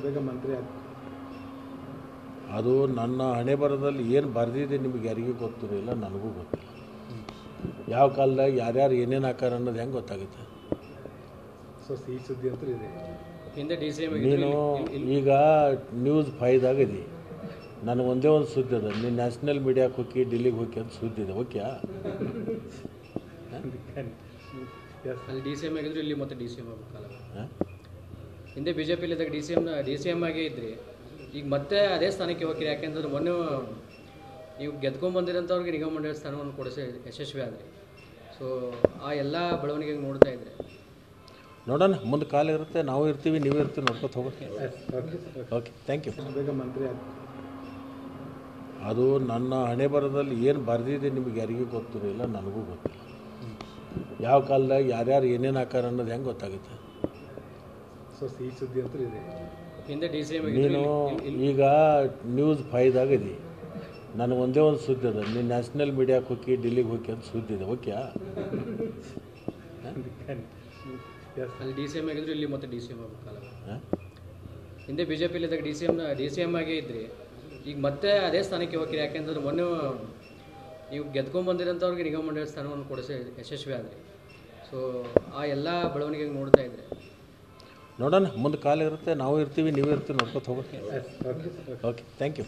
ಬೇಗ ಮಂತ್ರಿ ಅದು ನನ್ನ ಹಣೆ ಬರದಲ್ಲಿ ಏನು ಬರೆದಿದೆ ನಿಮಗೆ ಯಾರಿಗೂ ಗೊತ್ತಿರಲಿಲ್ಲ, ನನಗೂ ಗೊತ್ತಿಲ್ಲ. ಯಾವ ಕಾಲದಾಗ ಯಾರ್ಯಾರು ಏನೇನು ಹಾಕಾರ ಅನ್ನೋದು ಹೆಂಗೆ ಗೊತ್ತಾಗುತ್ತೆ? ಸೊ ಈ ಸುದ್ದಿ ಅಂತೂ ಇದೆ. ಹಿಂದೆ DCM ನೀನು ಈಗ ನ್ಯೂಸ್ 5ದಾಗ ಇದೆ. ನನಗೆ ಒಂದೇ ಒಂದು ಸುದ್ದಿ ಅದ, ನೀನು ನ್ಯಾಷನಲ್ ಮೀಡಿಯಾಕ್ಕೆ ಹೋಗಿ ಡೆಲ್ಲಿಗೆ ಹೋಗಿ ಅಂತ ಸುದ್ದಿ ಇದೆ. ಓಕೆ, ಅಲ್ಲಿ DCM ಆಗಿದ್ರು, ಇಲ್ಲಿ ಮತ್ತೆ DCM ಆಗಬೇಕಲ್ಲ. ಹಿಂದೆ BJP ಇದ್ದಾಗ DCM ಆಗೇ ಇದ್ರಿ, ಈಗ ಮತ್ತೆ ಅದೇ ಸ್ಥಾನಕ್ಕೆ ಹೋಗಿರಿ. ಯಾಕೆಂದ್ರೆ ಮೊನ್ನೆ ನೀವು ಗೆದ್ಕೊಂಡ್ಬಂದಿರೋಂಥವ್ರಿಗೆ ನಿಗಮ ಮಂಡಳಿ ಸ್ಥಾನವನ್ನು ಕೊಡಿಸಿ ಯಶಸ್ವಿ ಆದರೆ. ಸೊ ಆ ಎಲ್ಲ ಬೆಳವಣಿಗೆ ನೋಡ್ತಾ ಇದ್ರೆ ನೋಡೋಣ, ಮುಂದೆ ಕಾಲ ಇರುತ್ತೆ, ನಾವು ಇರ್ತೀವಿ, ನೀವು ಇರ್ತೀವಿ, ನೋಡ್ಕೊತ ಹೋಗ್ತೀವಿ. Okay, thank you. ಬೇಗ ಮಂತ್ರಿ ಅದು ನನ್ನ ಹಣೆ ಬರದಲ್ಲಿ ಏನು ಬರೆದಿದೆ ನಿಮಗೆ ಯಾರಿಗೂ ಗೊತ್ತಿರಲಿಲ್ಲ, ನನಗೂ ಗೊತ್ತಿಲ್ಲ. ಯಾವ ಕಾಲದಾಗ ಯಾರ್ಯಾರು ಏನೇನು ಹಾಕಾರ ಅನ್ನೋದು ಹೆಂಗೆ ಗೊತ್ತಾಗುತ್ತೆ? ಸೊ ಈ ಸುದ್ದಿ ಅಂತೂ ಇದೆ. ಹಿಂದೆ DCM ನೀನು ಈಗ ನ್ಯೂಸ್ 5ದಾಗ ಇದೆ. ನನಗೆ ಒಂದೇ ಒಂದು ಸುದ್ದಿ ಅದ, ನೀನು ನ್ಯಾಷನಲ್ ಮೀಡಿಯಾಕ್ಕೆ ಹೋಗಿ ಡೆಲ್ಲಿಗೆ ಹೋಗಿ ಅಂತ ಸುದ್ದಿ ಇದೆ. ಓಕೆ, ಅಲ್ಲಿ DCM ಆಗಿದ್ರು, ಇಲ್ಲಿ ಮತ್ತೆ DCM ಆಗಬೇಕಲ್ಲ. ಹಿಂದೆ BJP ಇದ್ದಾಗ DCM ಆಗೇ ಇದ್ರಿ, ಈಗ ಮತ್ತೆ ಅದೇ ಸ್ಥಾನಕ್ಕೆ ಹೋಗಿರಿ. ಯಾಕೆಂದ್ರೆ ಮೊನ್ನೆ ನೀವು ಗೆದ್ಕೊಂಡ್ಬಂದಿರೋಂಥವ್ರಿಗೆ ನಿಗಮ ಮಂಡಳಿ ಸ್ಥಾನವನ್ನು ಕೊಡಿಸಿ ಯಶಸ್ವಿ ಆದರೆ. ಸೊ ಆ ಎಲ್ಲ ಬೆಳವಣಿಗೆ ನೋಡ್ತಾ ಇದ್ರೆ ನೋಡೋಣ, ಮುಂದೆ ಕಾಲ ಇರುತ್ತೆ, ನಾವು ಇರ್ತೀವಿ, ನೀವು ಇರ್ತೀವಿ, ನೋಡ್ಕೊತ ಹೋಗ್ತೀವಿ. Okay, thank you.